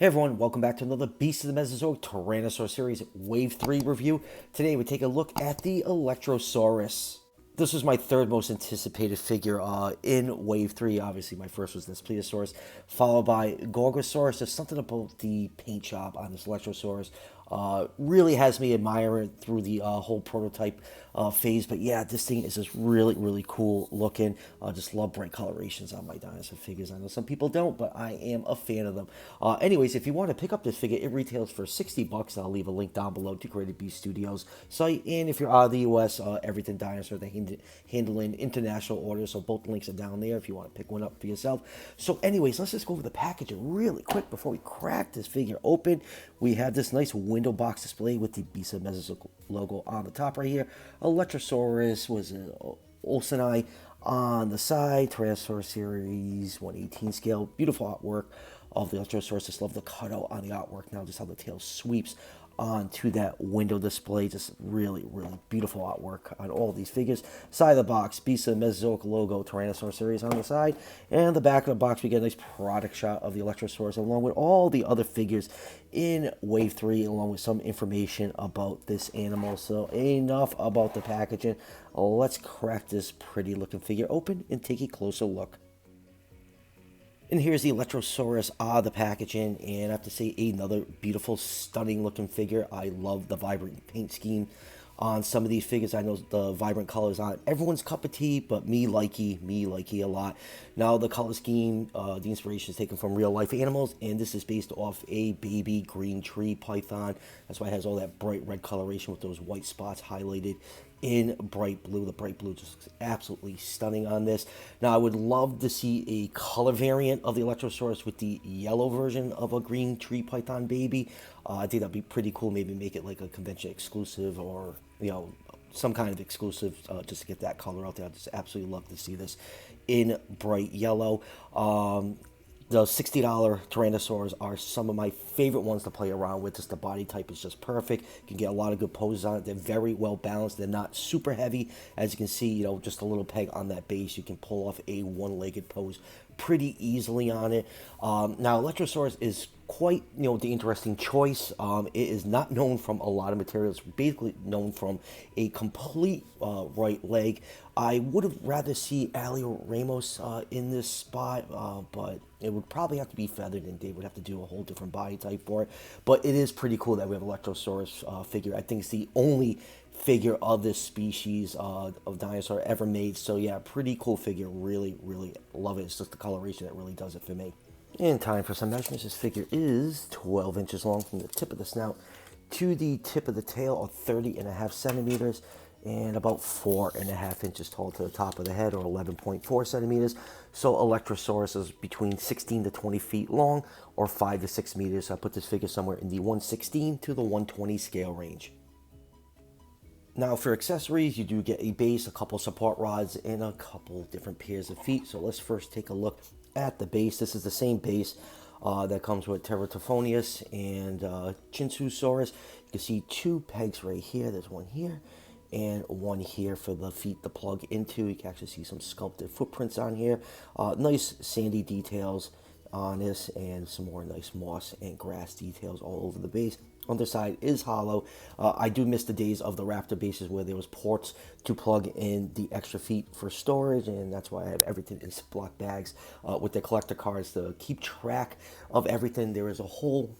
Hey everyone, welcome back to another Beast of the Mesozoic Tyrannosaur series Wave 3 review. Today we take a look at the Alectrosaurus. This was my third most anticipated figure in Wave 3. Obviously, my first was this Plesiosaurus, followed by Gorgosaurus. There's something about the paint job on this Electrosaurus. Really has me admiring through the whole prototype phase. But yeah, this thing is just really, really cool looking. Just love bright colorations on my dinosaur figures. I know some people don't, but I am a fan of them. Anyways, if you want to pick up this figure, it retails for $60. I'll leave a link down below to Creative Beast Studios site. And if you're out of the US, Everything Dinosaur, they handling international orders. So both links are down there if you want to pick one up for yourself. So anyways, let's just go over the packaging really quick before we crack this figure open. We have this nice window box display with the Beast of Mesozoic logo on the top right here. Electrosaurus was an olseni on the side. Tyrannosaur series 1/18 scale. Beautiful artwork of the Electrosaurus. Just love the cutout on the artwork. Now just how the tail sweeps onto that window display. Just really, really beautiful artwork on all these figures. Side of the box, Beast of the Mesozoic logo, Tyrannosaur series on the side. And the back of the box, we get a nice product shot of the Electrosaurus along with all the other figures in Wave 3, along with some information about this animal. So enough about the packaging. Let's crack this pretty looking figure open and take a closer look. And here's the Electrosaurus the packaging, and I have to say, another beautiful, stunning looking figure. I love the vibrant paint scheme on some of these figures. I know the vibrant colors aren't everyone's cup of tea, but me likey a lot. Now the color scheme, the inspiration is taken from real life animals, and this is based off a baby green tree python. That's why it has all that bright red coloration with those white spots highlighted in bright blue. The bright blue just looks absolutely stunning on this. Now I would love to see a color variant of the Electrosaurus with the yellow version of a green tree python baby. I think that'd be pretty cool. Maybe make it like a convention exclusive, or some kind of exclusive, just to get that color out there. I just absolutely love to see this in bright yellow. The $60 Tyrannosaurs are some of my favorite ones to play around with. Just the body type is just perfect. You can get a lot of good poses on it. They're very well balanced. They're not super heavy. As you can see, just a little peg on that base. You can pull off a one-legged pose pretty easily on it. Now, Electrosaurus is quite, the interesting choice. It is not known from a lot of materials. Basically known from a complete right leg. I would have rather see Alio Ramos in this spot, but it would probably have to be feathered, and Dave would have to do a whole different body type for it. But it is pretty cool that we have Electrosaurus figure. I think it's the only figure of this species of dinosaur ever made. So yeah, pretty cool figure. Really, really love it. It's just the coloration that really does it for me. And time for some measurements. This figure is 12 inches long from the tip of the snout to the tip of the tail, or 30.5 centimeters, and about 4.5 inches tall to the top of the head, or 11.4 centimeters. So Electrosaurus is between 16 to 20 feet long, or 5 to 6 meters. So I put this figure somewhere in the 116 to the 120 scale range. Now for accessories, you do get a base, a couple support rods, and a couple different pairs of feet. So let's first take a look at the base. This is the same base that comes with Teratophonius and Chinsusaurus. You can see two pegs right here. There's one here and one here for the feet to plug into. You can actually see some sculpted footprints on here. Nice sandy details on this, and some more nice moss and grass details all over the base. Underside is hollow. I do miss the days of the Raptor bases where there was ports to plug in the extra feet for storage, and that's why I have everything in Ziploc bags with the collector cards to keep track of everything. There is a hole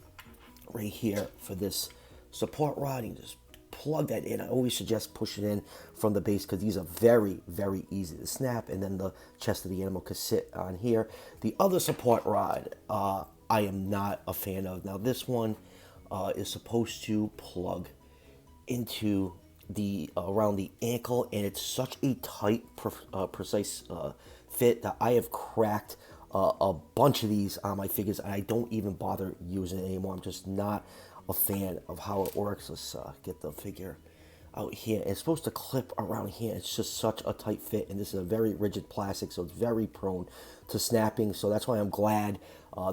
right here for this support rod. You just plug that in. I always suggest pushing in from the base, because these are very, very easy to snap, and then the chest of the animal could sit on here. The other support rod I am not a fan of. Now this one is supposed to plug into the around the ankle, and it's such a tight, precise fit that I have cracked a bunch of these on my figures, and I don't even bother using it anymore. I'm just not a fan of how it works. Let's get the figure out here. It's supposed to clip around here. It's just such a tight fit, and this is a very rigid plastic, so it's very prone to snapping. So that's why I'm glad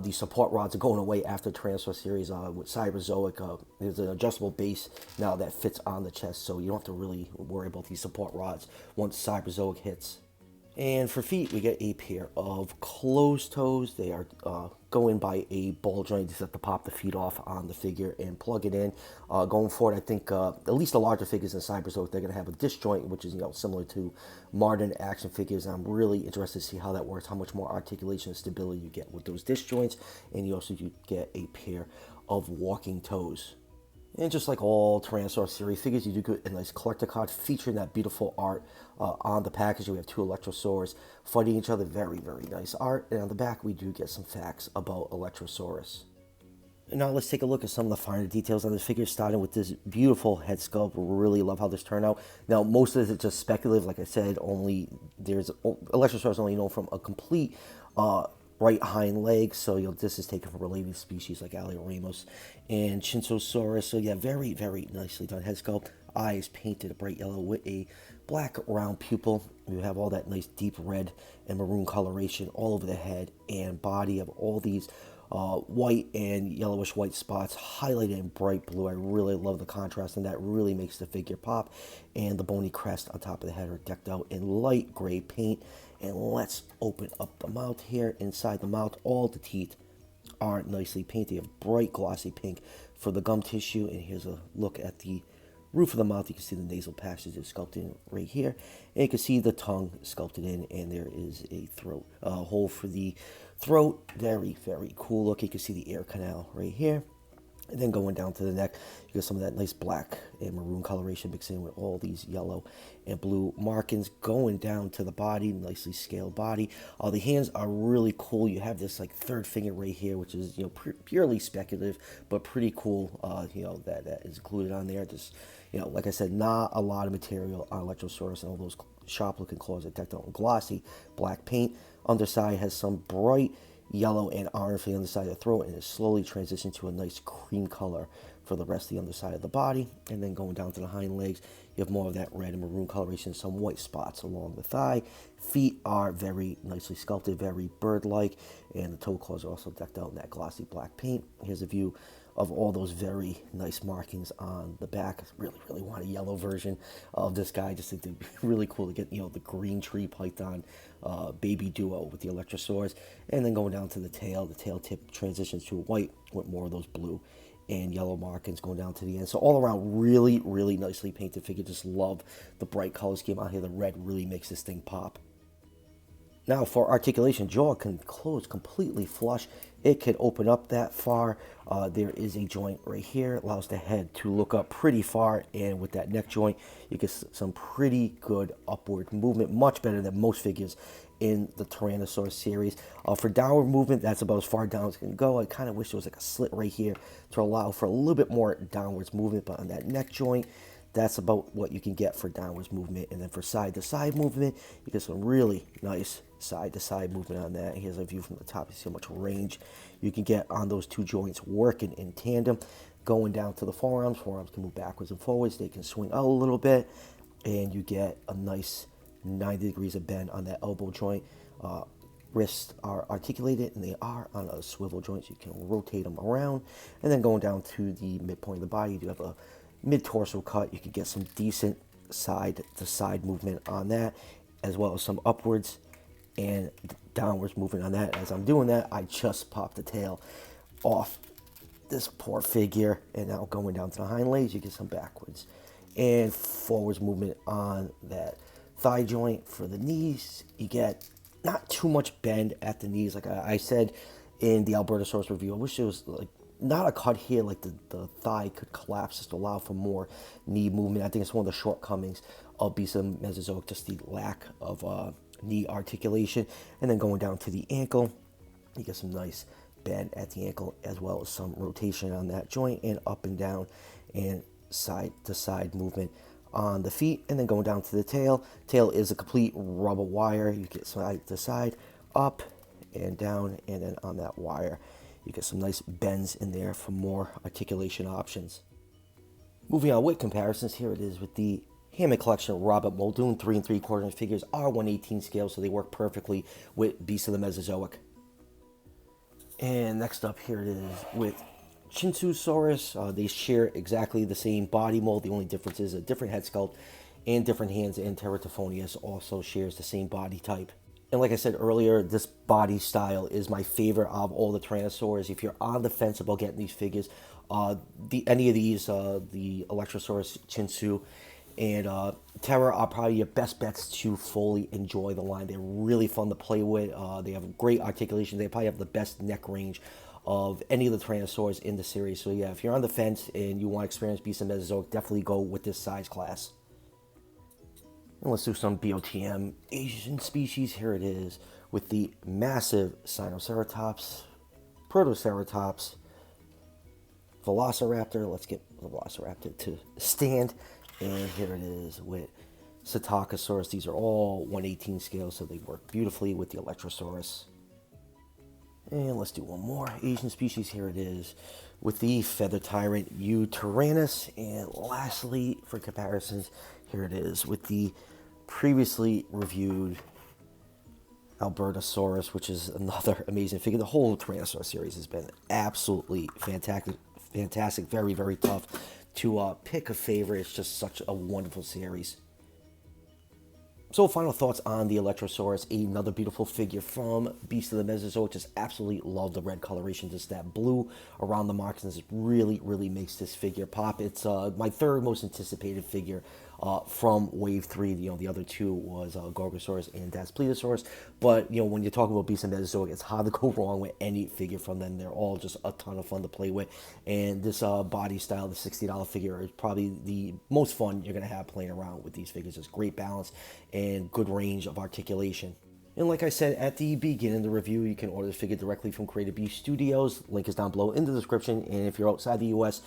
the support rods are going away after Tyrannosaur series with Cyberzoic. There's an adjustable base now that fits on the chest, so you don't have to really worry about these support rods once Cyberzoic hits. And for feet, we get a pair of closed toes. They are going by a ball joint. You just have to pop the feet off on the figure and plug it in. Going forward, I think at least the larger figures in Cyberzoic, they're going to have a disc joint, which is similar to modern action figures. And I'm really interested to see how that works, how much more articulation and stability you get with those disc joints. And you also get a pair of walking toes. And just like all Tyrannosaur series figures, you do get a nice collector card featuring that beautiful art on the package. We have two Electrosaurs fighting each other. Very, very nice art. And on the back, we do get some facts about Electrosaurus. And now let's take a look at some of the finer details on this figure, starting with this beautiful head sculpt. Really love how this turned out. Now, most of this is just speculative. Like I said, Electrosaurus is only known from a complete right hind leg, so this is taken from related species like Ramos and Chintosaurus. So yeah, very, very nicely done head sculpt. Eyes painted a bright yellow with a black round pupil. You have all that nice deep red and maroon coloration all over the head and body of all these white and yellowish white spots highlighted in bright blue. I really love the contrast, and that really makes the figure pop. And the bony crest on top of the head are decked out in light gray paint. And let's open up the mouth here. Inside the mouth, all the teeth are nicely painted. You have bright glossy pink for the gum tissue. And here's a look at the roof of the mouth. You can see the nasal passage is sculpted in right here. And you can see the tongue sculpted in. And there is a throat hole for the throat. Very, very cool look. You can see the ear canal right here. And then going down to the neck, you get some of that nice black and maroon coloration mixed in with all these yellow and blue markings. Going down to the body, nicely scaled body. The hands are really cool. You have this like third finger right here, which is purely speculative, but pretty cool. That is included on there. Just like I said, not a lot of material on Electrosaurus, and all those sharp looking claws are decked out in glossy black paint. Underside has some bright yellow and orange for the underside of the throat, and it slowly transitions to a nice cream color for the rest of the underside of the body. And then going down to the hind legs, you have more of that red and maroon coloration, some white spots along the thigh. Feet are very nicely sculpted, very bird-like, and the toe claws are also decked out in that glossy black paint. Here's a view of all those very nice markings on the back. I really, really want a yellow version of this guy. I just think it'd be really cool to get, the green tree python baby duo with the Electrosaurs. And then going down to the tail tip transitions to white with more of those blue and yellow markings going down to the end. So all around, really, really nicely painted figure. Just love the bright color scheme out here. The red really makes this thing pop. Now for articulation, jaw can close completely flush. It can open up that far. There is a joint right here. It allows the head to look up pretty far, and with that neck joint, you get some pretty good upward movement, much better than most figures in the Tyrannosaur series. For downward movement, that's about as far down as it can go. I kind of wish there was like a slit right here to allow for a little bit more downwards movement, but on that neck joint, that's about what you can get for downwards movement. And then for side-to-side movement, you get some really nice side-to-side movement on that. Here's a view from the top. You see how much range you can get on those two joints working in tandem. Going down to the forearms can move backwards and forwards. They can swing out a little bit, and you get a nice 90 degrees of bend on that elbow joint. Wrists are articulated, and they are on a swivel joint, so you can rotate them around. And then going down to the midpoint of the body, you do have a mid-torso cut. You can get some decent side-to-side movement on that, as well as some upwards and downwards movement on that. As I'm doing that, I just popped the tail off this poor figure, and now going down to the hind legs, you get some backwards and forwards movement on that thigh joint. For the knees, you get not too much bend at the knees. Like I said in the Albertosaurus review, I wish it was like not a cut here, like the thigh could collapse just to allow for more knee movement. I think it's one of the shortcomings of Beast of the Mesozoic, just the lack of knee articulation. And then going down to the ankle, you get some nice bend at the ankle, as well as some rotation on that joint, and up and down and side to side movement on the feet. And then going down to the tail is a complete rubber wire. You get side to side, up and down, and then on that wire you get some nice bends in there for more articulation options. Moving on with comparisons, here it is with the Hammond Collection Robert Muldoon 3 3/4 figures are 1/18 scale, so they work perfectly with Beast of the Mesozoic. And next up, here it is with Chintosaurus. They share exactly the same body mold. The only difference is a different head sculpt and different hands, and Teratophonius also shares the same body type. And like I said earlier, this body style is my favorite of all the Tyrannosaurs. If you're on the fence about getting these figures, any of these, the Electrosaurus, Chinsu, and Terra are probably your best bets to fully enjoy the line. They're really fun to play with. They have great articulation. They probably have the best neck range of any of the Tyrannosaurs in the series. So yeah, if you're on the fence and you want to experience Beast of Mesozoic, definitely go with this size class. And let's do some BoTM Asian species. Here it is with the massive Sinoceratops, Protoceratops, Velociraptor. Let's get the Velociraptor to stand. And here it is with Psittacosaurus. These are all 1/18 scale, so they work beautifully with the Electrosaurus. And let's do one more Asian species. Here it is with the Feather Tyrant Tyrannus. And lastly, for comparisons, here it is with the previously reviewed Albertosaurus, which is another amazing figure. The whole Tyrannosaur series has been absolutely fantastic, very, very tough to pick a favorite. It's just such a wonderful series. So final thoughts on the Electrosaurus, another beautiful figure from Beast of the Mesozoic. Just absolutely love the red coloration, just that blue around the markings. It really, really makes this figure pop. It's my third most anticipated figure from Wave 3. The other two was Gorgosaurus and Daspletosaurus. But, when you're talking about Beast of the Mesozoic, it's hard to go wrong with any figure from them. They're all just a ton of fun to play with. And this body style, the $60 figure, is probably the most fun you're going to have playing around with these figures. It's great balance and good range of articulation. And like I said at the beginning of the review, you can order this figure directly from Creative Beast Studios. Link is down below in the description. And if you're outside the US,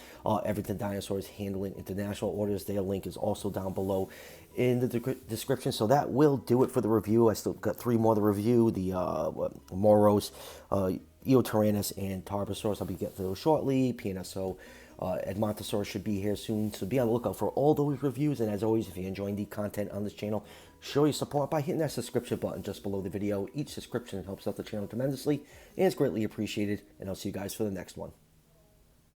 Everything Dinosaur is handling international orders. Their link is also down below in the description. So that will do it for the review. I still got 3 more to review. The Moros, Eotyrannus, and Tarbosaurus. I'll be getting to those shortly. PNSO. Edmontosaurus should be here soon, so be on the lookout for all those reviews. And as always, if you're enjoying the content on this channel, show your support by hitting that subscription button just below the video. Each subscription helps out the channel tremendously and is greatly appreciated. And I'll see you guys for the next one.